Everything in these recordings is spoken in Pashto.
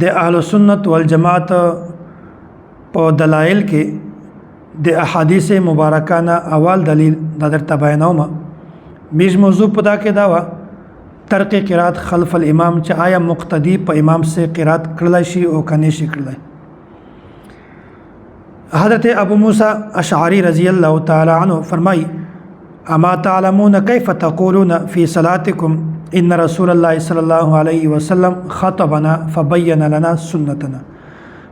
د اهل سنت والجماعت په دلایل کې د احادیث مبارکانه اول دلیل د درته بیانوم. میج موضوع پدا کې دا وا ترک قرات خلف الامام چې آیا مقتدی په امام سے قرات کړلای شي او کني شي کړلای. حضرت ابو موسی اشعری رضی الله تعالی عنہ فرمای اما تعلمون كيف تقولون في صلاتكم ان رسول الله صلی الله علیه وسلم خطبنا فبين لنا سنتنا.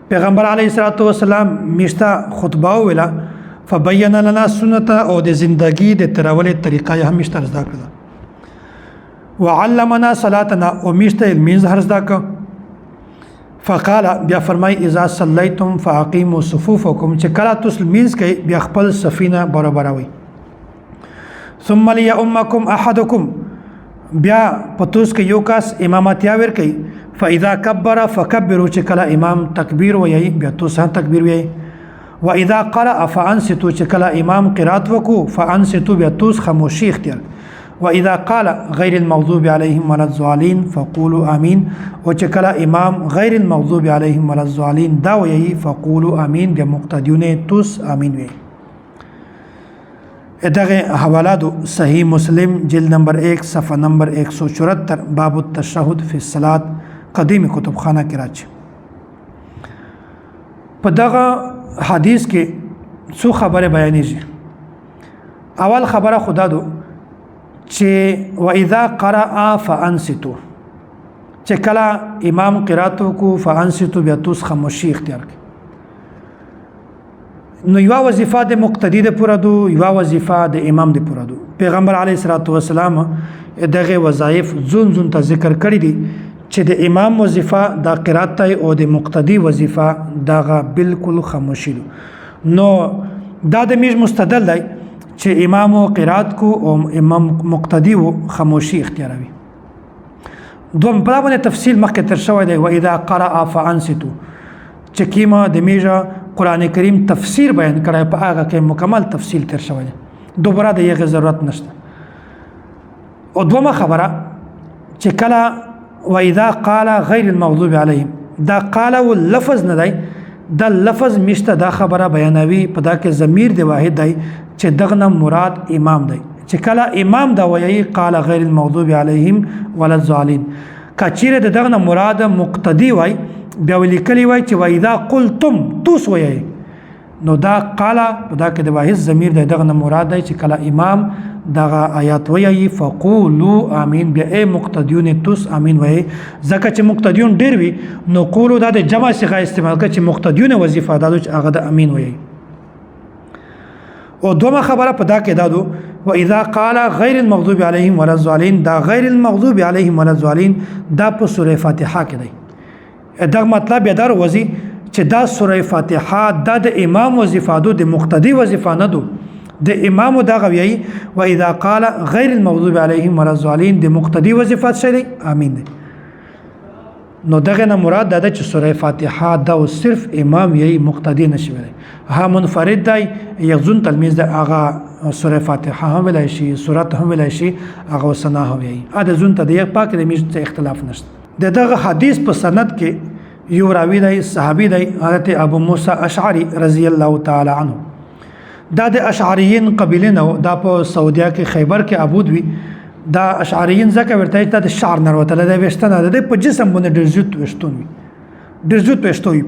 پیغمبر علیه الصلاۃ والسلام میشتا خطبه ویلا فبين لنا سنتنا او د زندگی د تراولې طریقه هم میشتا زده کړه. وعلمنا صلاتنا او میشتا المنز هر زده کړه. فقال بیا فرمای اذا صلیتم فاقیموا صفوفکم چې کله تاسو المنز کې بیا خپل صفینه برابروي. ثم ليؤمكم احدكم بیا پتوس کې یو کس امامت یا ور کوي. فاذا كبر فكبروا چې کله امام تکبیر وایي بیا تاسو تکبیر وایي. واذا قرأ فانصتوا چې کله امام قرات وکړو فانصتوا بیا تاسو خاموشي اختیار. واذا قال غير المغضوب عليهم ولا الضالين فقولوا امين او چې کله امام غیر المغضوب عليهم ولا الضالين دا وایي فقولوا امين بیا مقتدیون تاسو امين وایي. دغه حوالات صحیح مسلم جلد نمبر 1 صفحه نمبر 174 باب التشهد فی الصلاة قدیم کتب خانه کراچی. په دغه حدیث کې څو خبره بیانېږي. اول خبره خدا دو چې واذا قرأ فانصتوا چې کله امام قرات کو فانصتوا بیا تاسو خاموشي اختیار کړئ. نو یو وظیفه د مقتدی د پوره دو یو وظیفه د امام د پوره دو. پیغمبر علیه الصلاۃ والسلام دغه وظایف زون ته ذکر کړی دي چې د امام وظیفه د قرات او د مقتدی وظیفه دغه بالکل خاموشي دو. نو دا د میج مستدل دی چې امام قرات کو او امام مقتدی و خاموشي اختیاروي. دوم په باندې تفصیل مخکې تر شوی دی. واذا قرأ فانصتوا چې کیما د میجا قرآن کریم تفسیر بیان کړای په هغه کې مکمل تفصیل تر شوی دی. دوباره د یغه ضرورت نشته. او دومره خبره چې کله واذا قال غیر المغضوب علیهم دا قال او لفظ نه دی دا لفظ مشته دا خبره بیانوي په دا کې ضمیر دی واحد دی چې دغه مراد امام دی. چې کله امام دا وایي قال غیر المغضوب علیهم ولا الضالین کچیره دغه مراد مقتدی وای بیا ولیکلی وای چې واذا قلتم توس وایي نو دا قال په دا کې د واحد ضمیر دی دغه مراد دی چې کله امام دغه آیات وایي فقولوا امین بیا ای مقتدیون توس امین وایي. ځکه چې مقتدیون ډیر وي نو قولوا دا د جمع څخه استعمال کوي چې مقتدیون وظیفه دا چې هغه د امین وایي. او دومره خبره په دا کې دا دو واذا قال غیر المغضوب علیهم ولا الضالین دا غیر المغضوب علیهم ولا الضالین دا په سوره فاتحه کې دی. دا مطلب یې در وځي چې دا سوره فاتحه د امام وظیفه دو د مقتدی وظیفه نه دو. د امام دا غوي واذا قال غیر المغضوب علیهم ولا الضالین د مقتدی وظیفه شری امین دی. نو دغه نه مراد دا چې سوره فاتحه دا صرف امام یې مقتدی نشي ویلی. ها منفرد دی یغزون تلمیذ د هغه سوره فاتحه هم ویلی شي سورت هم ویلی شي هغه سنا هم ویي. ا د زون ته د پاک د میش اختلاف نشته. دغه حدیث په سند کې یو راوی دی صحابي دی حضرت ابو موسی اشعری رضی الله تعالی عنه. دا د اشعریین قبیله نه دا په سعودیا کې خیبر کې عبود وی. دا اشعریین ځکه ورته چې د شعر نه وته د وشتنه د په جسم باندې ډرزوت وشتون وي ډرزوت وشتوي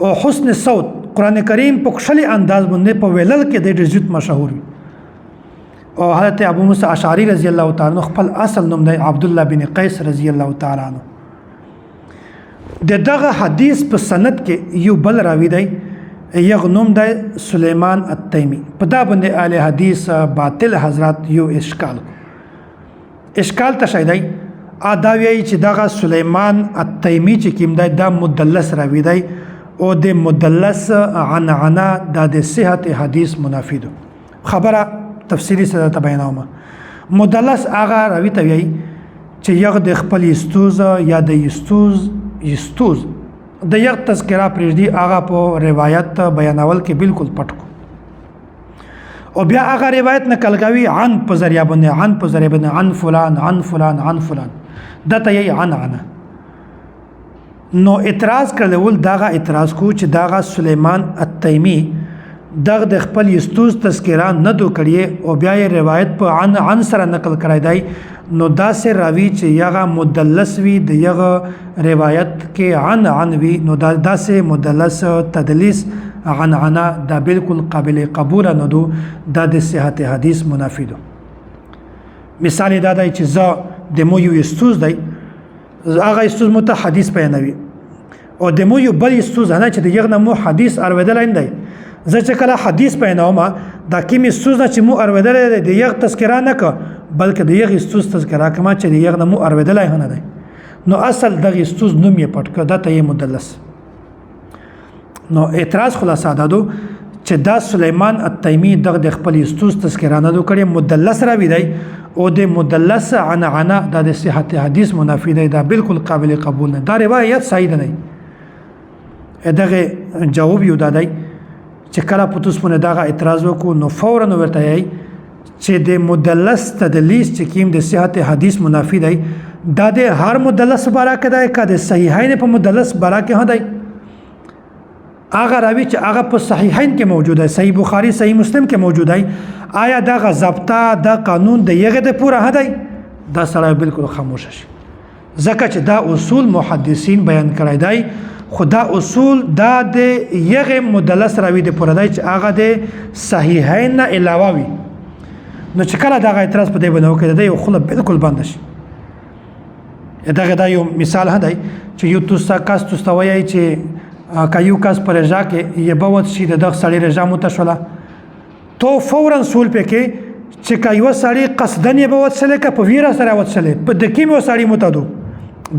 او حسن صوت قران کریم په خشلي انداز باندې په ویلل کې د ډرزوت مشهور وي. او حضرت ابو موسی اشعری رضی الله تعالی عنہ خپل اصل نوم دی عبد الله بن قیس رضی الله تعالی عنہ. دغه حدیث په سند کې یو بل راوی دی یغنوم دی سلیمان التیمی. په دا باندې اهل حدیث باطل حضرات یو اشکال تشایدای اداوی چې دغه سلیمان التیمی چې کیم دی دا مدلس راوی دی او د مدلس عنعنه د صحت حدیث منافی ده. خبره تفصیلی سره ته بیانوم. مدلس هغه راوی ته وی چې یغ د خپل استوز یا د استوز د یغ تذکرہ پرېږدي هغه په روایت بیانول کې بالکل پټ کو او بیا هغه روایت نقل کوي عن په ذریعہ باندې عن فلان عن فلان عن فلان دته یې عن نو اعتراض کړل داغه اعتراض کو چې داغه سليمان التیمی دغه د خپل استوز تذکرہ نه دو کړی او بیا یې روایت په عن سره نقل کړای دی نو دا سه راوی چې یغه مدلس وی د یغه روایت کې عن وی نو دا سه مدلس تدلیس عنا دا بالکل قابل قبول نه دو دا د صحت حدیث منافی دو مثال دا دی چې زه د مو یو استوز دی هغه استوز مو ته حدیث بیانوي او د مو یو بل استوز نه چې د یغه مو حدیث ارویدل نه زه چې کله حدیث بیانوم دا کیمې استوز چې مو ارویدل د یغه تذکرہ نه ک بلکې د یغه استوز تذکرہ کما چې د یغه مو ارویدل نه دی نو اصل دغه استوز نوم یې پټ ک دا ته مدلس نو اعتراض خلاصه دادو چې دا سليمان التیمی د خپل استوز تذکرہ نه کړي مدلس را وی دی او د مدلس عنا د صحت حدیث منافی دی دا بالکل قابل قبول نه دا روایت صحیح نه دغه جواب یو دادای چې کله پتوس په دغه اعتراض وکړو نو فورا ورته یې چې د مدلس تدلیس چې کیم د صحت حدیث منافی دی دا د هر مدلس بارا کې دی که د صحیحین په مدلس بارا کې هدی هغه راوی چې هغه په صحیحین کې موجود دی صحیح بخاری صحیح مسلم کې موجود دی آیا دا ضابطه دا قانون د یغه د پوره هدی دا سره بالکل خاموش شي ځکه چې دا اصول محدثین بیان کړی دی خدا اصول دا د یغه مدلس راوی د پوره دی چې هغه د صحیحین نه علاوه وي نو چې کله دا اعتراض په دې بنو کې دی یو خله بالکل بند شي دا یو مثال هدی چې یو تاسو وایي چې کایو کس پر رجا کې یې بوت شي د سړی رجا متشوله تو فورا سول پکې چې کایو سړی قصدن یې بوت سره ک په ویرا سره وت سره په د کیمو سړی متدو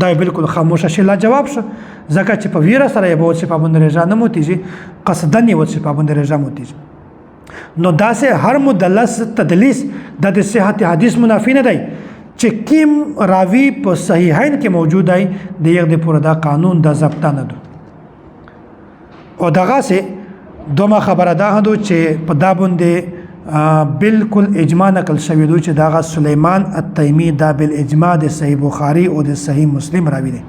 دا بالکل خاموشه شي لا جواب شو ځکه چې په ویرا سره یې بوت شي په باندې رجا نه موتیږي قصدن یې وت شي په باندې رجا موتیږي نو دا سه هر مدلس تدلیس د صحت حدیث منافی نه دی چې کیم راوی په صحیحین کې موجود دی د یغ د پوره دا قانون د ضبط نه دو او دغه سه دومره خبره ده چې په دا باندې بالکل اجماع نقل شوی دی چې دغه سليمان التیمی دا بل اجماع د صحیح بخاری او د صحیح مسلم راوی دی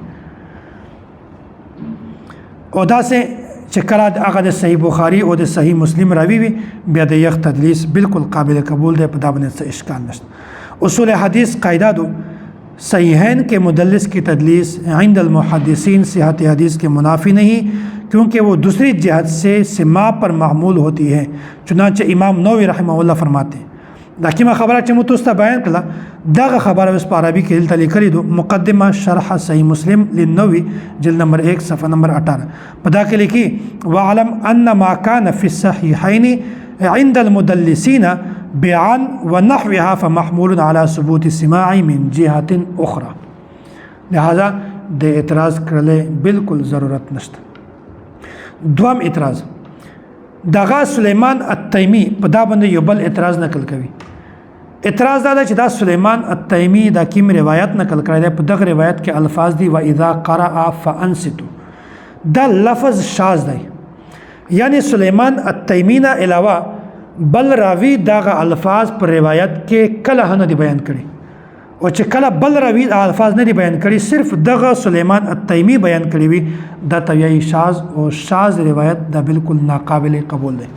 او دا سه چې کله هغه د صحیح بخاری او د صحیح مسلم راوی وي بیا د یغ تدلیس بالکل قابل قبول دی په دا باندې څه اشکال نشته اصول حدیث قاعده دو صحیحین کے مدلس کی تدلیس عند المحدثین صحت حدیث کے منافی نہیں کیونکہ وہ دوسری جہت سے سما پر معمول ہوتی ہے چنانچہ امام نووی رحمہ اللہ فرماتے ہیں دا کیما خبره چې متوسته بیان کړه دغه خبره اوس په عربي کې دلته لیکلي دو مقدمه شرح صحیح مسلم للنووي جلد نمبر 1 صفحه نمبر 18 په دا کې لیکي وعلم ان ما كان في الصحيحين عند المدلسين بعن ونحوها فمحمول على ثبوت السماع من جهه اخرى لہذا د اعتراض کړل بالکل ضرورت نشته دوام اعتراض دغه سليمان التیمی په دا باندې یو بل اعتراض نقل کوي اعتراض دا چې دا سليمان التیمی دا کیم روایت نقل کړی دی په دغه روایت کې الفاظ دي و اذا قرأ فانصتوا دا لفظ شاذ دی یعنی سليمان التیمی نه علاوه بل راوی دغه الفاظ پر روایت کې کله نه دی بیان کړي او چې کله بل راوی الفاظ نه دی بیان کړي صرف دغه سليمان التیمی بیان کړي وي دا تویی شاذ او شاذ روایت دا بالکل ناقابل قبول دی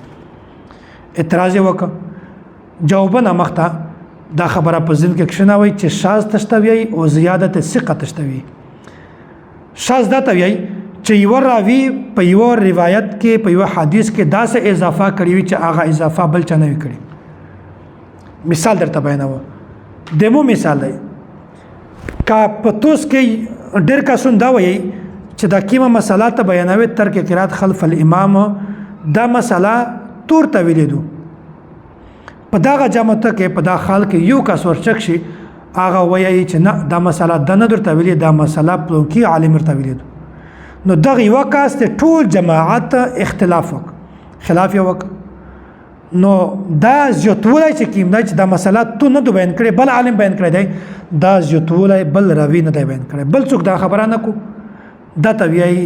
اعتراض وکړه جوابنا مخته دا خبره په ځین کې کښناوي چې شاذ تشتوي او زیادت ثقه تشتوي شاذ دا تویی چې یو راوی په یو روایت کې په یو حدیث کې دا څه اضافه کړی وي چې هغه اضافه بل چا نه کړی مثال درته بیانوم دمو مثال دی کا پتوس کې ډېر کسون دا وایي چې دا کیمه مسله ته بیانوي ترک قرات خلف الامام دا مسله تور ته ویلیدو په داغه جامه ته کې په دا خال کې یو کس ورچک شي هغه وایي چې نه دا مسله د نه درته ویلي دا مسله پلوکی عالم ورته ویلیدو نو دغه یو کس ته ټول جماعت اختلاف وک خلاف یو وک نو دا زیاتولای چې کیم دی چې دا مسله تو نه بیان کړي بل عالم بیان کړی دی دا زیاتولای بل راوی نه دی بیان کړي بل څوک دا خبره نه کو دا تویی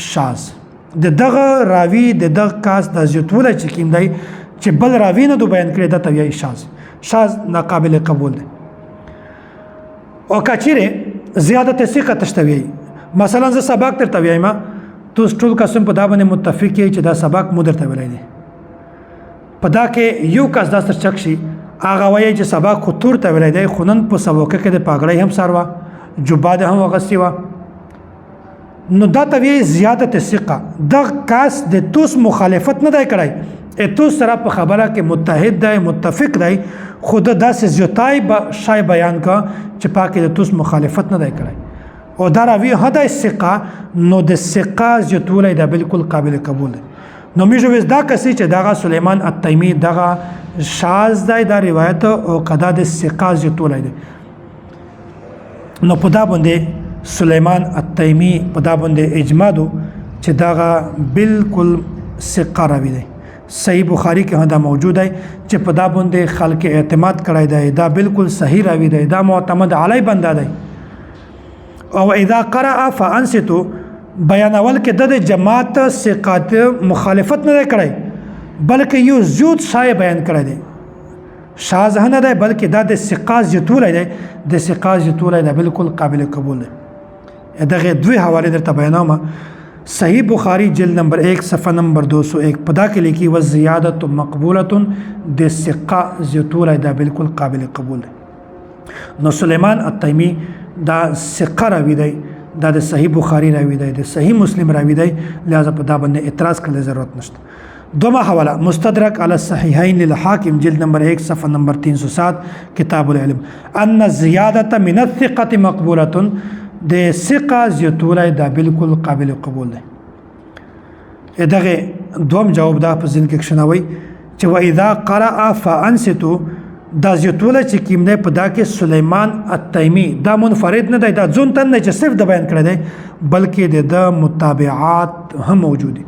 شاذ د دغه راوی د دغه کاس د زیاتولای چې کیم دی چې بل راوی نه بیان کړي دا تویی شاذ ناقابل قبول دی او کچیره زیادت ثقه تشتوی مثلا زه سبق درته وایم تو ټول قسم په دا باندې متفق یې چې دا سبق مو درته ویلی دی په دا کې یو کس دا سر چک شي هغه وایي چې سبق خو تور ته ویلی دی خو نن په سبوکه کې د پاګړۍ هم سار وه جبا د هم اغوستې وه نو دا ته وایي زیادت ثقه دغه کس د توس مخالفت نه دی کړی توس سره په خبره کې متحد دی متفق دی خو د داسې زیاتای شای بیان کا چې پاکې د توس مخالفت نه دی کړی او دا راوی هدا ثقه نو د ثقه زیاتولی دا بالکل قابل قبول دی نو میږي دا کسي چې دغه سليمان التیمی دغه شاذ دی دا روایت او قدا د ثقه زیاتولی دی نو په دا باندې سليمان التیمی په دا باندې اجماع دو چې دغه بالکل ثقه راوی دی صحیح بخاری کې هم دا موجود دی چې په دا باندې خلک اعتماد کړی دی دا بالکل صحیح راوی دی دا معتمد علی بنده دی او اذا قرأ فانصتوا بیانول کې د جماعت ثقات مخالفت نه کړی بلکې یو زیات شای بیان کړی دی شاذ نه دی بلکې دا د ثقات زیاتول دی د ثقات زیاتول دی بالکل قابل قبول دی دغه دوی حواله درته بیانوم صحیح بخاری جلد نمبر 1 صفحه نمبر 201 پدا کې لیکي و زیادت مقبوله د ثقه زیاتول دی بالکل قابل قبول دی نو سليمان التیمی دا ثقه راوی دی دا د صحیح بخاری راوی دی د صحیح مسلم راوی دی لہذا په دا باندې اعتراض کولو ضرورت نشته دوما حواله مستدرک علی الصحیحین للحاکم جلد نمبر 1 صفحه نمبر 307 کتاب العلم ان الزیاده من الثقه مقبوله د ثقه زیاتولی دا بالکل قابل قبول دی دغه دوم جواب دا په ځین کې شنوي چې و اذا قرأ فانصتوا دا زیاتوله چې کیم دی په دا کې سليمان التیمی دا منفرد نه دی دا ځون تن نه چې صرف د بیان کړی دی بلکې د متابعات هم موجود دي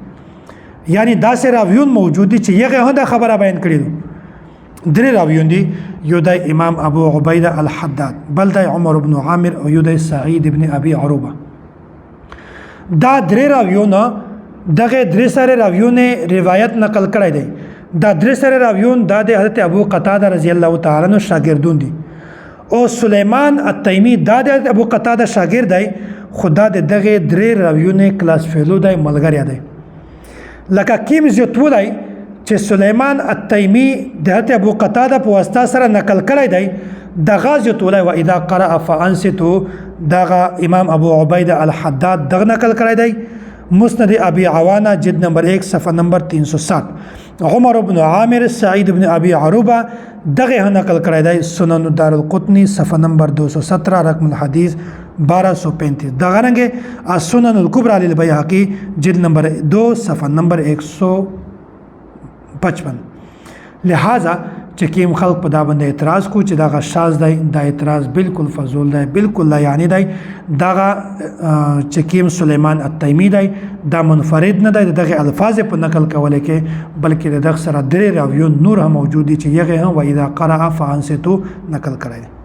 یعنی داسې راویون موجود دي چې یغه هم دا خبره بیان کړی دي درې راویون دي یو د امام ابو عبیده الحداد بل د عمر بن عامر او یو د سعید ابن ابي عروبه دا درې راویون دغه درې سره راویون روایت نقل کړی دی دا درې سره راویون دا د حضرت ابو قتاده رضی الله تعالی عنہ شاګردون دي او سليمان التیمی دا د ابو قتاده شاګرد دی خدا د دغه درې راویون کلاس فیلو دی ملګری دی لکه کیم زیاتولای چې سليمان التیمی د حضرت ابو قتاده په واسطه سره نقل کړی دی د غاز زیاتولای و اذا قرأ فانصتوا دغه امام ابو عبیده الحداد دغه نقل کړی دی مسند ابي عوانه جلد نمبر 1 صفحه نمبر 307 عمر بن عامر سعید بن ابي عروبه دغه نقل کړی دی سنن دار القطنی صفحه نمبر 217 رقم الحديث 1235 دغه رنګه السنن الكبرى للبيهقي جلد نمبر 2 صفحه نمبر 155 لہذا چې کیم خلق په دا باندې اعتراض کو چې دا شاذ دی دا اعتراض بالکل فضول دی بالکل لا یعنی دی دا چې کیم سليمان التیمی دی دا منفرد نه دی دغه الفاظ په نقل کول کې بلکې دغه سره درې راویون نور هم موجود دي چې یغه هم و اذا قرأ فانصتوا نقل کړی